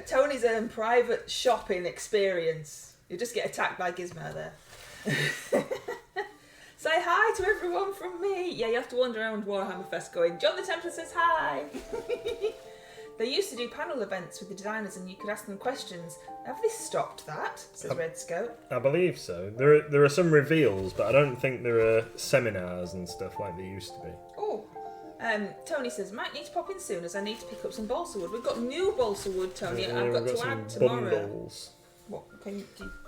Tony's own private shopping experience. You'll just get attacked by Gizmo there. Say hi to everyone from me. Yeah, you have to wander around Warhammer Fest going, John the Templar says hi. They used to do panel events with the designers and you could ask them questions. Have they stopped that? Says Red Scope. I believe so. There are some reveals, but I don't think there are seminars and stuff like there used to be. Oh. Tony says, might need to pop in soon as I need to pick up some balsa wood. We've got new balsa wood, Tony, and I've got to add tomorrow. Bundles. What? Do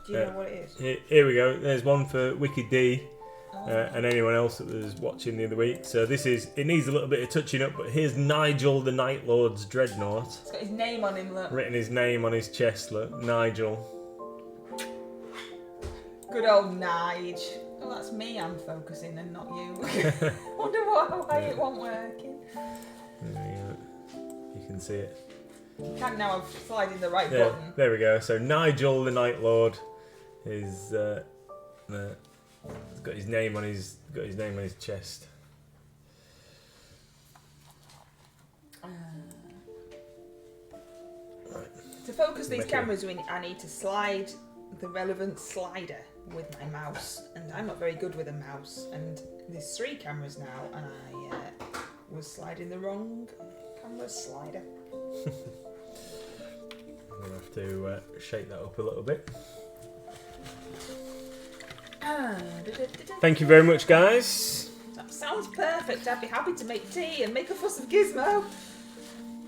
you know what it is? Here we go. There's one for Wiki D. and anyone else that was watching the other week. So it needs a little bit of touching up, but here's Nigel the Nightlord's Dreadnought. It's got his name on him, look. Written his name on his chest, look. Nigel. Good old Nige. Oh, that's me I'm focusing and not you. Wonder why it wasn't working. There you can see it. Can now I've sliding the right Yeah, button. there we go. So Nigel the Nightlord is he's got his name on his chest. To focus these Make it- cameras, I need to slide the relevant slider with my mouse, and I'm not very good with a mouse. And there's 3 cameras now, and I was sliding the wrong camera slider. I'm gonna have to shake that up a little bit. Thank you very much, guys. That sounds perfect. I'd be happy to make tea and make a fuss of Gizmo.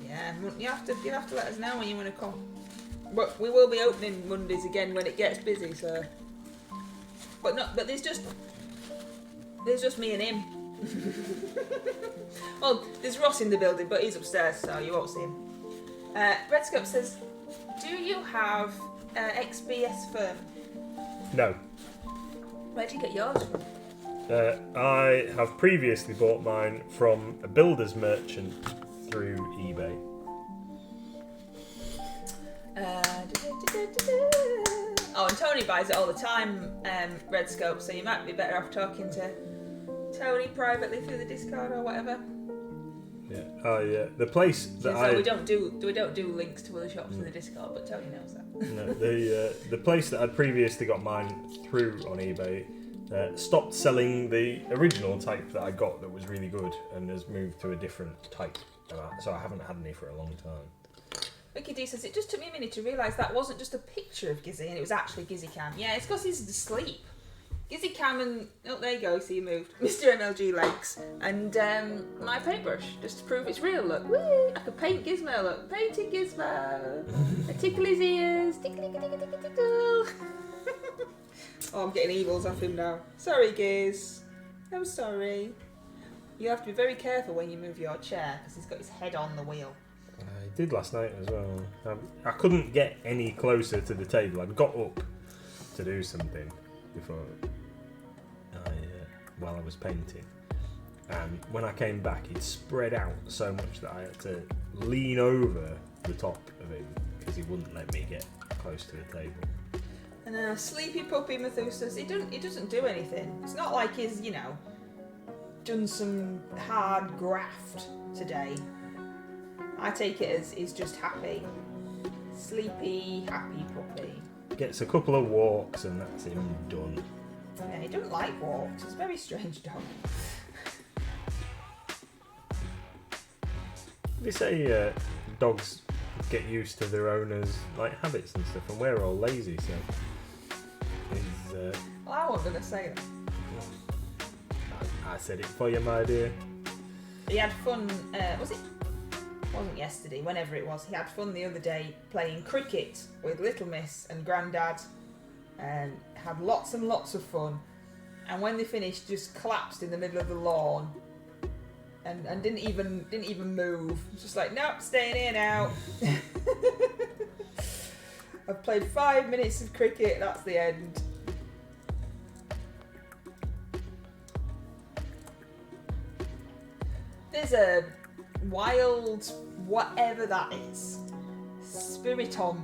Yeah, you have to let us know when you want to come. But we will be opening Mondays again when it gets busy. So, but there's just me and him. Well, there's Ross in the building, but he's upstairs, so you won't see him. Redscope says, "Do you have XBS firm?" No. Where'd you get yours from? I have previously bought mine from a builder's merchant through eBay. Oh, and Tony buys it all the time, Redscope, so you might be better off talking to Tony privately through the Discord or whatever. Yeah, the place that we don't do links to other shops in the Discord, but Tony knows that. No, the place that I'd previously got mine through on eBay stopped selling the original type that I got that was really good and has moved to a different type. So I haven't had any for a long time. Vicky D says, "It just took me a minute to realise that wasn't just a picture of Gizzy and it was actually Gizzy Cam." Yeah, it's because he's asleep. Gizzy Cam and... Oh, there you go, see you moved. Mr MLG legs. And my paintbrush, just to prove it's real, look. Whee! I could paint Gizmo, look. Painting Gizmo. I tickle his ears. Tickle, tickle, tickle, tickle, tickle. Oh, I'm getting evils off him now. Sorry, Giz. I'm sorry. You have to be very careful when you move your chair, because he's got his head on the wheel. I did last night as well. I couldn't get any closer to the table. I'd got up to do something before while I was painting, and when I came back he'd spread out so much that I had to lean over the top of him because he wouldn't let me get close to the table. And sleepy puppy Methuselah, he doesn't do anything. It's not like he's, done some hard graft today. I take it as he's just happy. Sleepy, happy puppy. Gets a couple of walks and that's him done. Yeah, he doesn't like walks. It's a very strange dog. They say dogs get used to their owners' habits and stuff, and we're all lazy, so Well, I wasn't going to say that. I said it for you, my dear. He had fun, wasn't yesterday, whenever it was. He had fun the other day playing cricket with Little Miss and Grandad, and had lots and lots of fun. And when they finished, just collapsed in the middle of the lawn, and didn't even move. Just like, nope, staying here now. I've played 5 minutes of cricket. That's the end. There's a wild, whatever that is, spiritomb.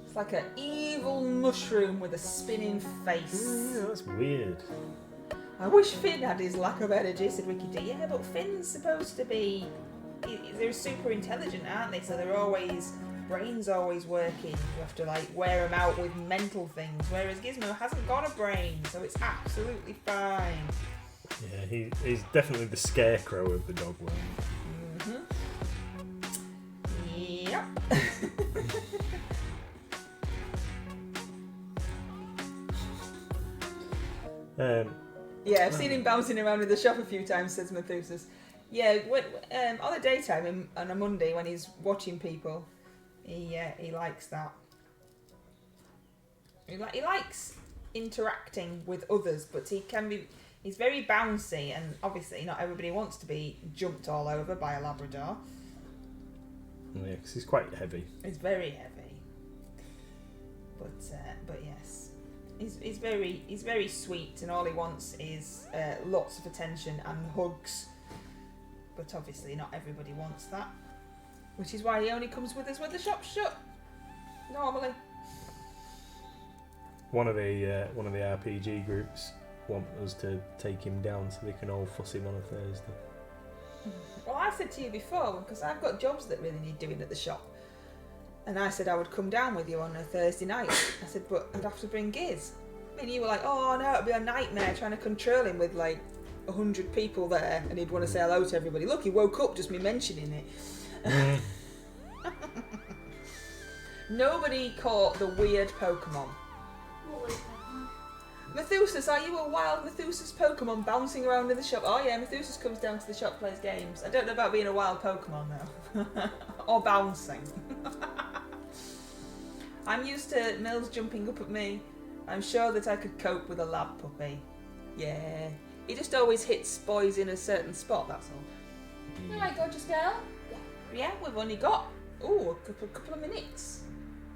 It's like an evil mushroom with a spinning face. Yeah, that's weird. I wish Finn had his lack of energy, said Wiki D. Yeah, but Finn's supposed to be... They're super intelligent, aren't they? So they're always... Brain's always working. You have to, wear them out with mental things. Whereas Gizmo hasn't got a brain, so it's absolutely fine. Yeah, he's definitely the scarecrow of the dog world. Yep. Yeah, I've seen him bouncing around in the shop a few times, says Methuselah. Yeah, on the daytime on a Monday when he's watching people, he likes that. He likes interacting with others, but he's very bouncy, and obviously not everybody wants to be jumped all over by a Labrador. Yeah, because he's quite heavy. He's very heavy, but yes, he's very sweet, and all he wants is lots of attention and hugs. But obviously not everybody wants that, which is why he only comes with us when the shop's shut. Normally. One of the RPG groups want us to take him down so they can all fuss him on a Thursday. Well, I said to you before, because I've got jobs that really need doing at the shop, and I said I would come down with you on a Thursday night. I said, but I'd have to bring Giz. And you were like, oh no, it'd be a nightmare trying to control him with like 100 people there, and he'd want to say hello to everybody. Look, he woke up just me mentioning it. Nobody caught the weird Pokemon. What was that? Methuselah, are you a wild Methuselah's Pokemon bouncing around in the shop? Oh yeah, Methuselah comes down to the shop, plays games. I don't know about being a wild Pokemon though. Or bouncing. I'm used to Mills jumping up at me. I'm sure that I could cope with a lab puppy. Yeah. He just always hits boys in a certain spot, that's all. Alright, gorgeous girl. Yeah, we've only got, a couple of minutes.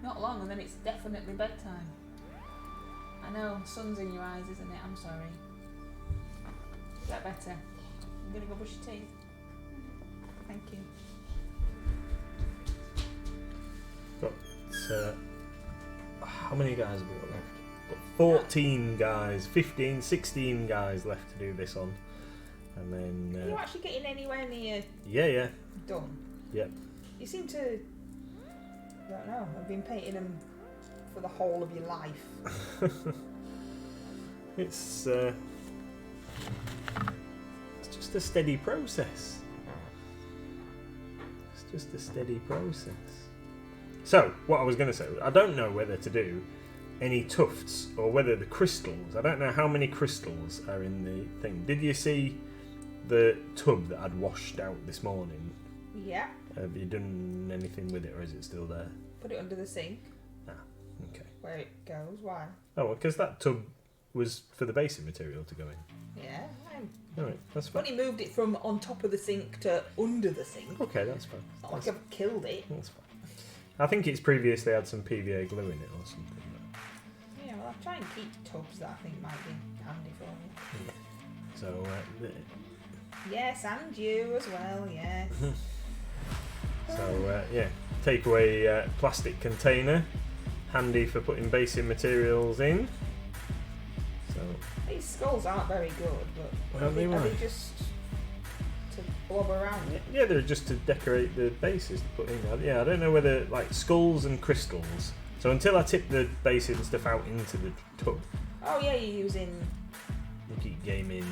Not long, and then it's definitely bedtime. I know, sun's in your eyes, isn't it? I'm sorry. Is that better? I'm going to go brush your teeth. Thank you. Got, how many guys have we got left? Got 14 guys, 15, 16 guys left to do this on. And then... Are you actually getting anywhere near Yeah. done? Yep. You seem to... I don't know, I've been painting them for the whole of your life. It's just a steady process. It's just a steady process. So, what I was going to say, I don't know whether to do any tufts or whether the crystals, I don't know how many crystals are in the thing. Did you see the tub that I'd washed out this morning? Yeah. Have you done anything with it, or is it still there? Put it under the sink. Ah, okay. Where it goes. Why? Oh, well, because that tub was for the basic material to go in. Yeah. Alright, that's I've fine. only moved it from on top of the sink to under the sink. Okay, that's fine. It's not like I've killed it. That's fine. I think it's previously had some PVA glue in it or something. Yeah, well, I'll try and keep tubs that I think might be handy for me. So, Yes, and you as well, yes. so yeah, take away plastic container, handy for putting basic materials in. So These skulls aren't very good, but Well, are they they were. just to blob around? yeah, they're just to decorate the bases to put in. Yeah, I don't know whether like skulls and crystals. So until I tip the bases and stuff out into the tub, Oh yeah, you're using... you keep gaming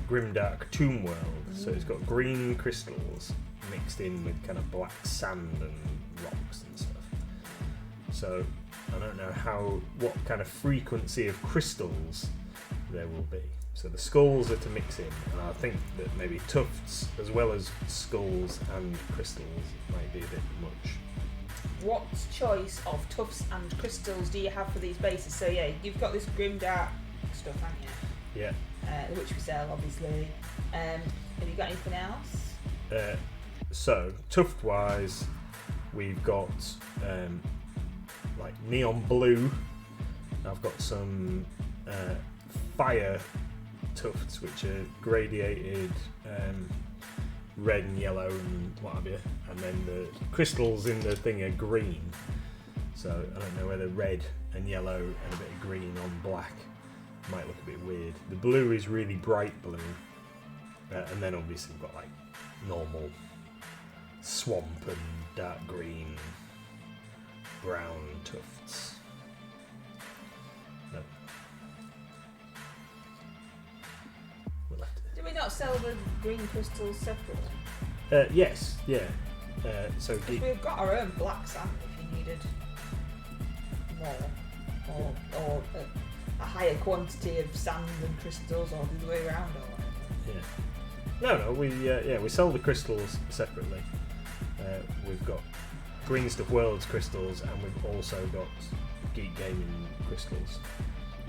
Grimdark Tomb World. So it's got green crystals mixed in with kind of black sand and rocks and stuff. So I don't know what kind of frequency of crystals there will be. So the skulls are to mix in, and I think that maybe tufts as well as skulls and crystals might be a bit much. What choice of tufts and crystals do you have for these bases? So yeah, you've got this grimdark stuff, haven't you? Yeah. Which we sell, obviously. Have you got anything else? So tuft wise, we've got like neon blue. I've got some fire tufts which are gradiated red and yellow and what have you, and then the crystals in the thing are green. So I don't know whether red and yellow and a bit of green on black might look a bit weird. The blue is really bright blue, and then obviously we've got like normal swamp and dark green, brown tufts. No. We'll have to. Do we not sell the green crystals separately? Yes, yeah. So Because we've got our own black sand if you needed more, or a higher quantity of sand and crystals, or the other way around, or whatever. No, we sell the crystals separately. We've got Green Stuff Worlds crystals, and we've also got Geek Gaming crystals.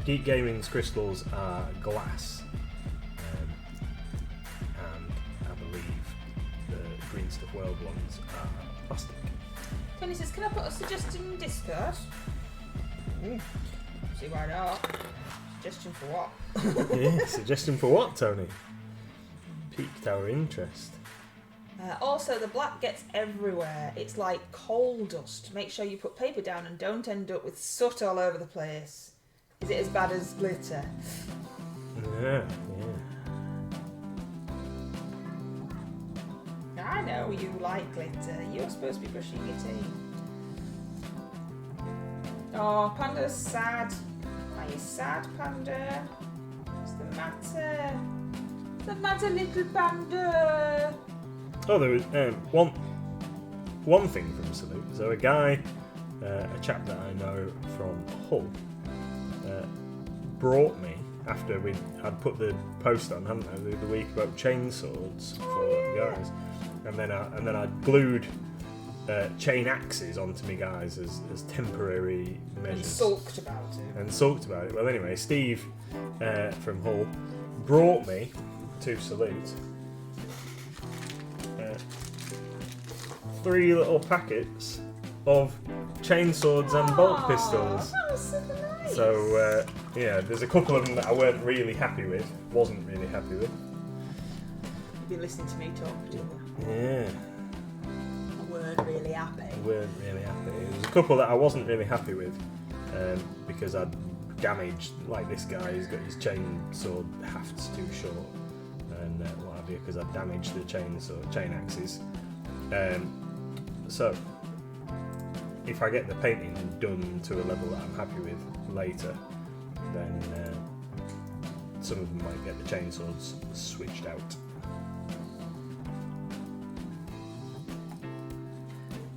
Geek Gaming's crystals are glass, and I believe the Green Stuff World ones are plastic. Tony says, can I put a suggestion in Discord? See why not. Suggestion for what? Yeah, suggestion for what, Tony? Piqued our interest. Also, the black gets everywhere. It's like coal dust. Make sure you put paper down and don't end up with soot all over the place. Is it as bad as glitter? Yeah. I know you like glitter. You're supposed to be brushing your teeth. Oh, Panda's sad. Are you sad, Panda? What's the matter? What's the matter, little Panda? Oh, there was one thing from Salute. So a guy, a chap that I know from Hull, brought me after I'd put the post on, hadn't I, the week about chainsaws for guys, and then I glued chain axes onto me guys as temporary measures. And sulked about it. Well, anyway, Steve from Hull brought me to Salute 3 little packets of chainswords and bolt pistols. That was super nice. So yeah, there's a couple of them that I wasn't really happy with. You've been listening to me talk, didn't you? Yeah. I weren't really happy. There's a couple that I wasn't really happy with because I'd damaged, like this guy, he's got his chainsaw hafts too short and what have you, because I'd damaged the chain axes. So if I get the painting done to a level that I'm happy with later, then some of them might get the chainswords switched out.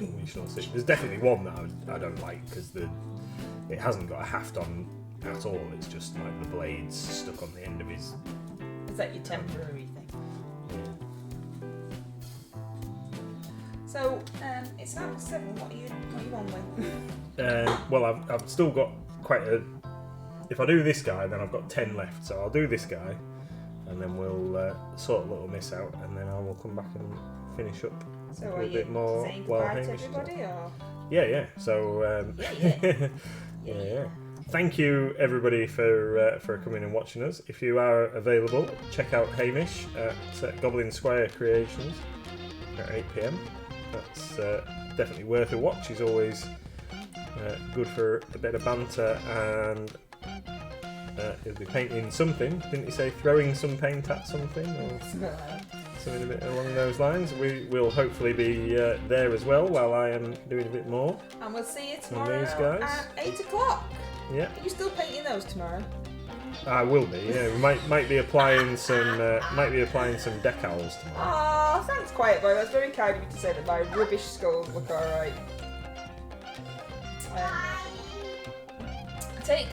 We shall see. There's definitely one that I don't like because it hasn't got a haft on at all. It's just like the blades stuck on the end of his. Is that your temporary thing? So it's now 7. What are you on with? Well, I've still got quite a. If I do this guy, then I've got 10 left. So I'll do this guy, and then we'll sort Little Miss out, and then I will come back and finish up. So a are you bit more saying goodbye to Hamish everybody, or? Yeah. So yeah. Thank you everybody for coming and watching us. If you are available, check out Hamish at Goblin Square Creations at 8 PM. That's definitely worth a watch. He's always good for a bit of banter, and he'll be painting something. Didn't he say throwing some paint at something or something a bit along those lines? We will hopefully be there as well while I am doing a bit more. And we'll see you these tomorrow guys. at 8 o'clock. Yeah, Are you still painting those tomorrow? I will be. Yeah, we might be applying some decals tomorrow. Oh, thanks, Quiet Boy. That's very kind of you to say that my rubbish skulls look alright.